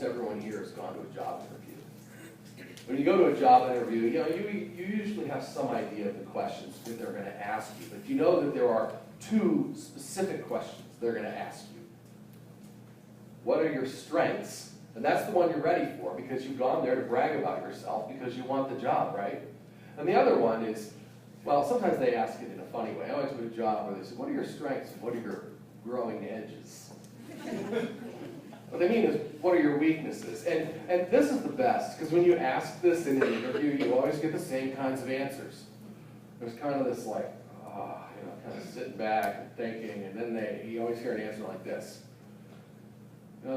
almost everyone here has gone to a job interview. When you go to a job interview, you usually have some idea of the questions that they're going to ask you, but you know that there are two specific questions they're going to ask you. What are your strengths? And that's the one you're ready for because you've gone there to brag about yourself because you want the job, right? And the other one is, well, sometimes they ask it in a funny way. I always go to a job where they say, what are your strengths and what are your growing edges? What they mean is, what are your weaknesses? And this is the best, because when you ask this in an interview, you always get the same kinds of answers. There's kind of this like, kind of sitting back and thinking, and then you always hear an answer like this.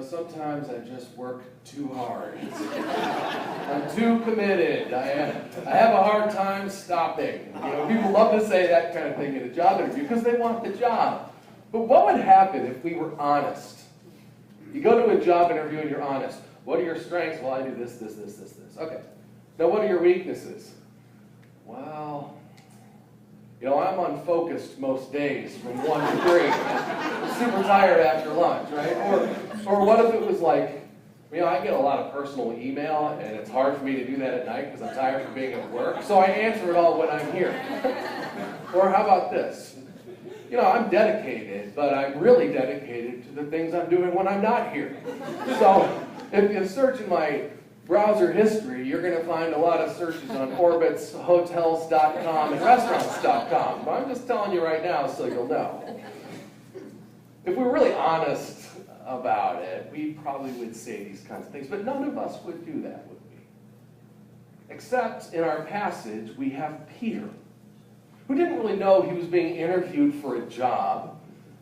Sometimes I just work too hard. I'm too committed. I have a hard time stopping. People love to say that kind of thing in a job interview because they want the job. But what would happen if we were honest? You go to a job interview and you're honest. What are your strengths? Well, I do this. Okay. Now, what are your weaknesses? Well, I'm unfocused most days from 1 to 3. I'm super tired after lunch, right? Or what if it was like, I get a lot of personal email, and it's hard for me to do that at night because I'm tired from being at work, so I answer it all when I'm here. Or how about this? I'm dedicated, but I'm really dedicated to the things I'm doing when I'm not here. So if you search in my browser history, you're going to find a lot of searches on Orbitz, hotels.com, and restaurants.com. But I'm just telling you right now so you'll know. If we were really honest about it, we probably would say these kinds of things, but none of us would do that, would we? Except in our passage, we have Peter, who didn't really know he was being interviewed for a job,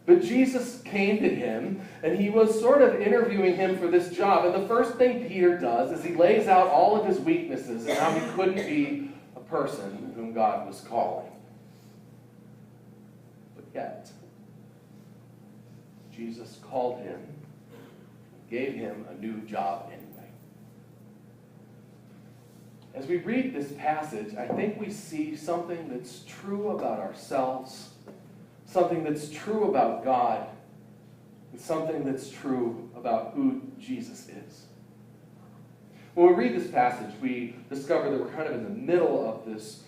but Jesus came to him, and he was sort of interviewing him for this job. And the first thing Peter does is he lays out all of his weaknesses and how he couldn't be a person whom God was calling. But yet, Jesus called him, gave him a new job anyway. As we read this passage, I think we see something that's true about ourselves, something that's true about God, and something that's true about who Jesus is. When we read this passage, we discover that we're kind of in the middle of this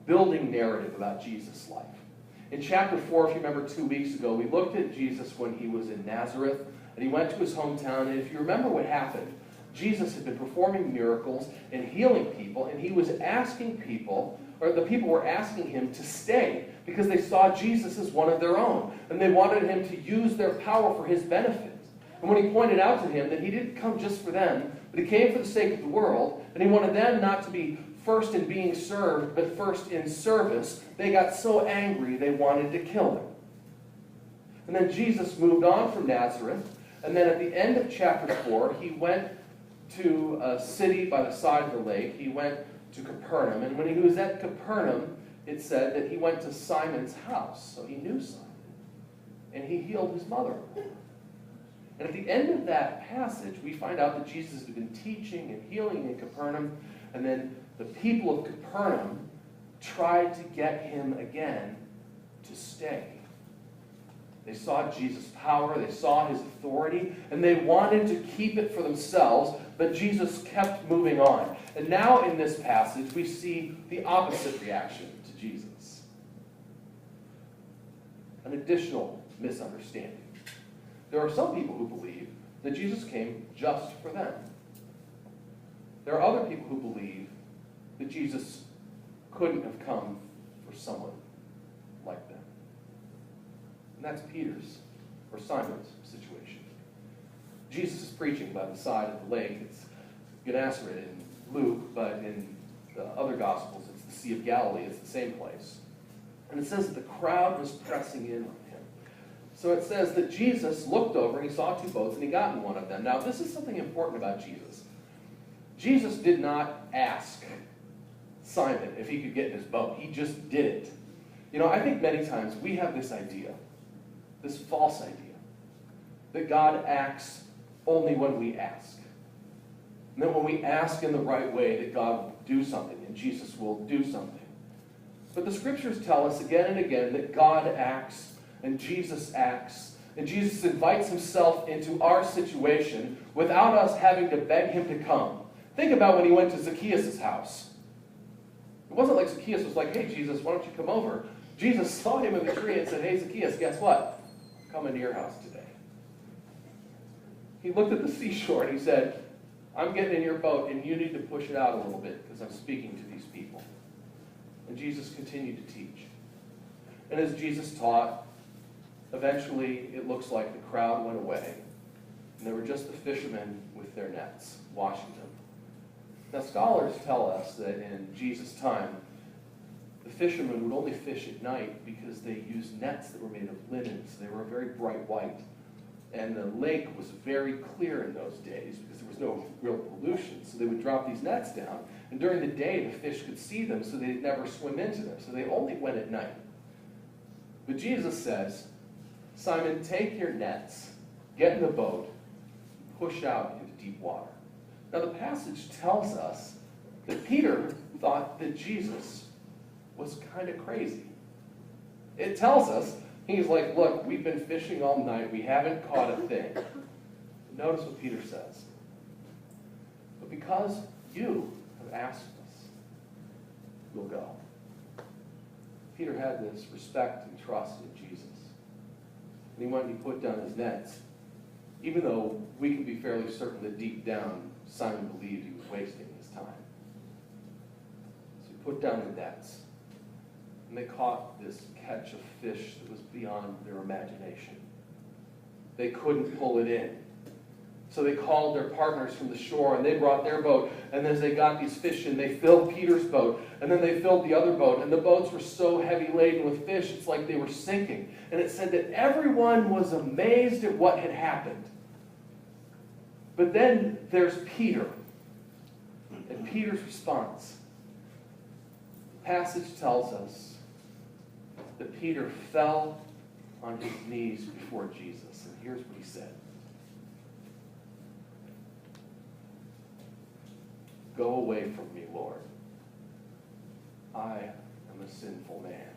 building narrative about Jesus' life. In chapter 4, if you remember 2 weeks ago, we looked at Jesus when he was in Nazareth, and he went to his hometown, and if you remember what happened, Jesus had been performing miracles and healing people, and he was asking people, or the people were asking him to stay because they saw Jesus as one of their own, and they wanted him to use their power for his benefit. And when he pointed out to him that he didn't come just for them, but he came for the sake of the world, and he wanted them not to be first in being served, but first in service, they got so angry they wanted to kill him. And then Jesus moved on from Nazareth, and then at the end of chapter 4, he went to a city by the side of the lake. He went to Capernaum, and when he was at Capernaum, it said that he went to Simon's house, so he knew Simon, and he healed his mother. And at the end of that passage, we find out that Jesus had been teaching and healing in Capernaum, and then the people of Capernaum tried to get him again to stay. They saw Jesus' power, they saw his authority, and they wanted to keep it for themselves, but Jesus kept moving on. And now in this passage, we see the opposite reaction to Jesus. An additional misunderstanding. There are some people who believe that Jesus came just for them. There are other people who believe that Jesus couldn't have come for someone like them. And that's Peter's, or Simon's, situation. Jesus is preaching by the side of the lake. It's Gennesaret in Luke, but in the other Gospels, it's the Sea of Galilee. It's the same place. And it says that the crowd was pressing in on him. So it says that Jesus looked over and he saw two boats and he got in one of them. Now, this is something important about Jesus. Jesus did not ask Simon if he could get in his boat. He just did it. I think many times we have this idea, this false idea, that God acts only when we ask. And that when we ask in the right way, that God will do something and Jesus will do something. But the scriptures tell us again and again that God acts and Jesus invites himself into our situation without us having to beg him to come. Think about when he went to Zacchaeus' house. It wasn't like Zacchaeus was like, hey, Jesus, why don't you come over? Jesus saw him in the tree and said, hey, Zacchaeus, guess what? I'm coming to your house today. He looked at the seashore and he said, I'm getting in your boat and you need to push it out a little bit because I'm speaking to these people. And Jesus continued to teach. And as Jesus taught, eventually it looks like the crowd went away and there were just the fishermen with their nets washing them. Now scholars tell us that in Jesus' time, the fishermen would only fish at night because they used nets that were made of linen, so they were very bright white. And the lake was very clear in those days because there was no real pollution. So they would drop these nets down, and during the day the fish could see them, so they'd never swim into them. So they only went at night. But Jesus says, Simon, take your nets, get in the boat, push out into deep water. Now the passage tells us that Peter thought that Jesus was kind of crazy. It tells us, he's like, look, we've been fishing all night. We haven't caught a thing. Notice what Peter says. But because you have asked us, we'll go. Peter had this respect and trust in Jesus. And he went and he put down his nets, even though we can be fairly certain that deep down, Simon believed he was wasting his time. So he put down the nets. And they caught this catch of fish that was beyond their imagination. They couldn't pull it in. So they called their partners from the shore, and they brought their boat. And as they got these fish in, they filled Peter's boat, and then they filled the other boat. And the boats were so heavy laden with fish, it's like they were sinking. And it said that everyone was amazed at what had happened. But then there's Peter, and Peter's response. The passage tells us that Peter fell on his knees before Jesus. And here's what he said. Go away from me, Lord. I am a sinful man.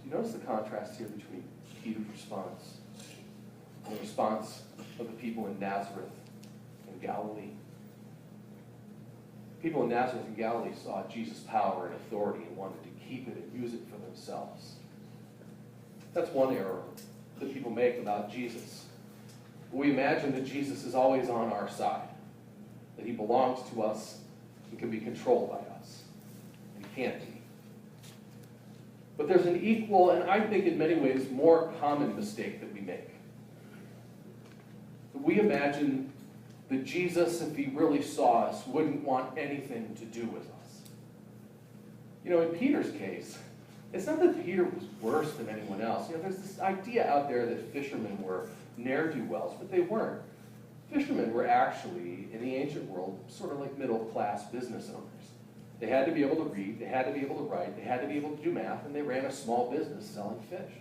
Do you notice the contrast here between Peter's response and the response of the people in Nazareth and Galilee? People in Nazareth and Galilee saw Jesus' power and authority and wanted to keep it and use it for themselves. That's one error that people make about Jesus. We imagine that Jesus is always on our side, that he belongs to us and can be controlled by us. And he can't be. But there's an equal, and I think in many ways, more common mistake that we make. We imagine that Jesus, if he really saw us, wouldn't want anything to do with us. You know, in Peter's case, it's not that Peter was worse than anyone else. You know, there's this idea out there that fishermen were ne'er-do-wells, but they weren't. Fishermen were actually, in the ancient world, sort of like middle-class business owners. They had to be able to read, they had to be able to write, they had to be able to do math, and they ran a small business selling fish.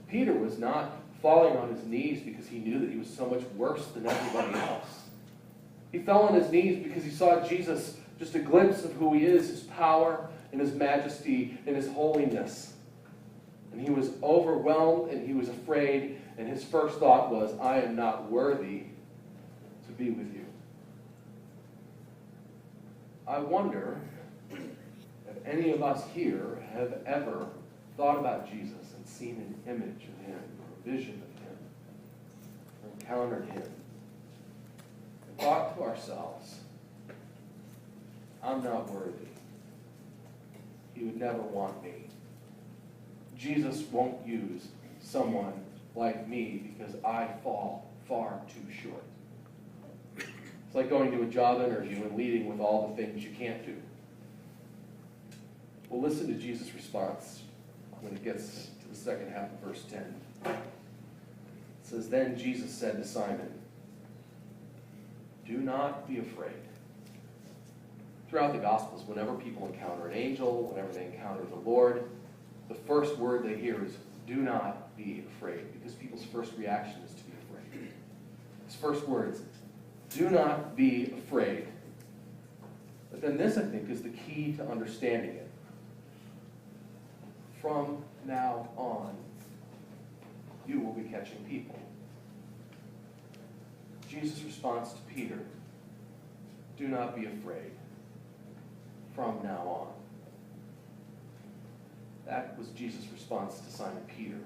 Peter was not falling on his knees because he knew that he was so much worse than everybody else. He fell on his knees because he saw Jesus, just a glimpse of who he is, his power and his majesty and his holiness. And he was overwhelmed and he was afraid, and his first thought was, I am not worthy to be with you. I wonder if any of us here have ever thought about Jesus and seen an image of him, vision of him, or encountered him, and thought to ourselves, I'm not worthy. He would never want me. Jesus won't use someone like me because I fall far too short. It's like going to a job interview and leading with all the things you can't do. Well, listen to Jesus' response when it gets to the second half of verse 10. It says, Then Jesus said to Simon, Do not be afraid. Throughout the Gospels, whenever people encounter an angel, whenever they encounter the Lord, the first word they hear is, do not be afraid, because people's first reaction is to be afraid. His first words, do not be afraid. But then this, I think, is the key to understanding it. From now on, you will be catching people. Jesus' response to Peter. Do not be afraid from now on. That was Jesus' response to Simon Peter.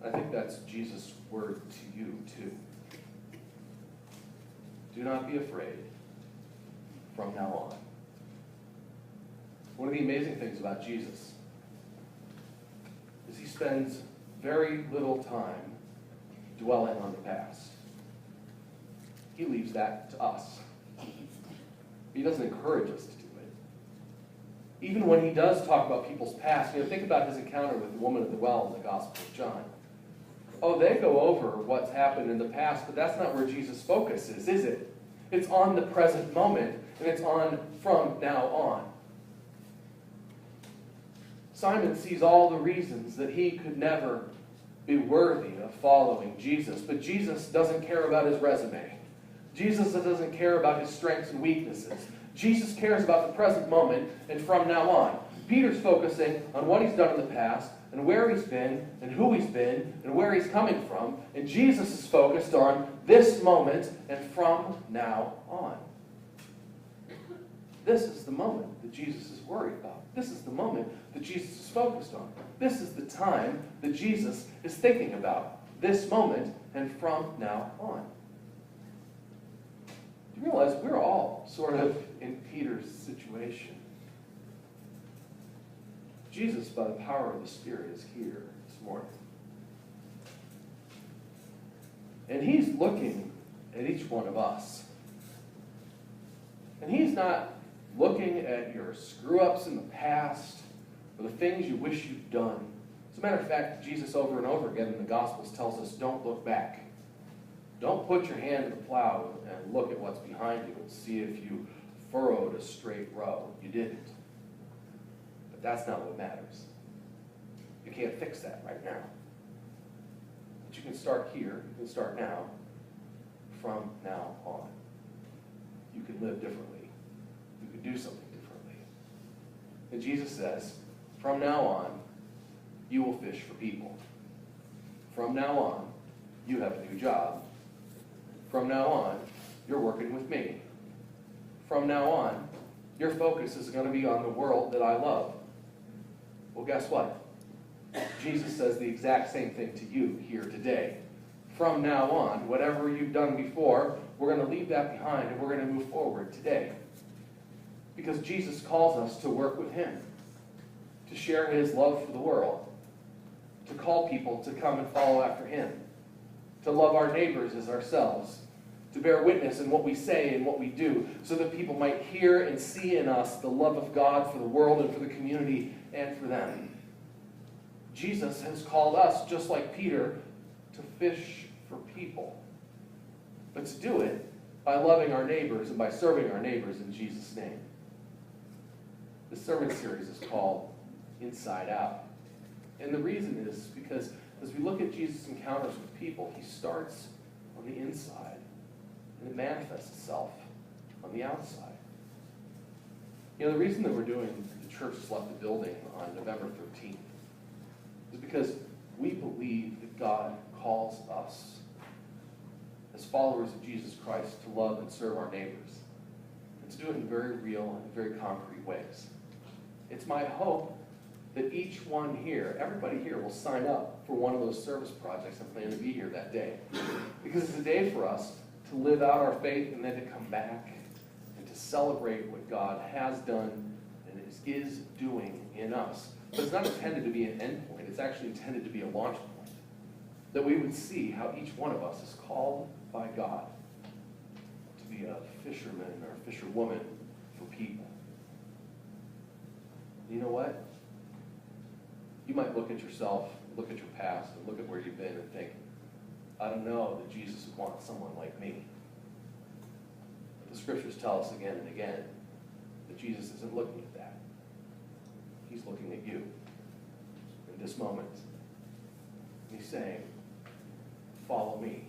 I think that's Jesus' word to you, too. Do not be afraid from now on. One of the amazing things about Jesus is he spends very little time dwelling on the past. He leaves that to us. He doesn't encourage us to do it. Even when he does talk about people's past, think about his encounter with the woman at the well in the Gospel of John. Oh, they go over what's happened in the past, but that's not where Jesus' focus is it? It's on the present moment, and it's on from now on. Simon sees all the reasons that he could never be worthy of following Jesus, but Jesus doesn't care about his resume. Jesus doesn't care about his strengths and weaknesses. Jesus cares about the present moment and from now on. Peter's focusing on what he's done in the past and where he's been and who he's been and where he's coming from. And Jesus is focused on this moment and from now on. This is the moment that Jesus is worried about. This is the moment that Jesus is focused on. This is the time that Jesus is thinking about. This moment and from now on. Do you realize we're all sort of in Peter's situation? Jesus, by the power of the Spirit, is here this morning. And he's looking at each one of us. And he's not looking at your screw-ups in the past or the things you wish you'd done. As a matter of fact, Jesus over and over again in the Gospels tells us, don't look back. Don't put your hand to the plow and look at what's behind you and see if you furrowed a straight row. You didn't. But that's not what matters. You can't fix that right now. But you can start here. You can start now. From now on. You can live differently. You can do something differently. And Jesus says, from now on, you will fish for people. From now on, you have a new job. From now on, you're working with me. From now on, your focus is going to be on the world that I love. Well, guess what? Jesus says the exact same thing to you here today. From now on, whatever you've done before, we're going to leave that behind and we're going to move forward today. Because Jesus calls us to work with him, to share his love for the world, to call people to come and follow after him, to love our neighbors as ourselves, to bear witness in what we say and what we do, so that people might hear and see in us the love of God for the world and for the community and for them. Jesus has called us, just like Peter, to fish for people, but to do it by loving our neighbors and by serving our neighbors in Jesus' name. This sermon series is called Inside Out. And the reason is because as we look at Jesus' encounters with people, he starts on the inside and it manifests itself on the outside. The reason that we're doing The Church Has Left the Building on November 13th is because we believe that God calls us as followers of Jesus Christ to love and serve our neighbors, and to do it in very real and very concrete ways. It's my hope that each one here, everybody here, will sign up for one of those service projects and plan to be here that day. Because it's a day for us to live out our faith and then to come back and to celebrate what God has done and is doing in us. But it's not intended to be an end point. It's actually intended to be a launch point. That we would see how each one of us is called by God to be a fisherman or a fisherwoman for people. You know what? You might look at yourself, look at your past, and look at where you've been and think, I don't know that Jesus would want someone like me. But the scriptures tell us again and again that Jesus isn't looking at that. He's looking at you in this moment. And he's saying, follow me.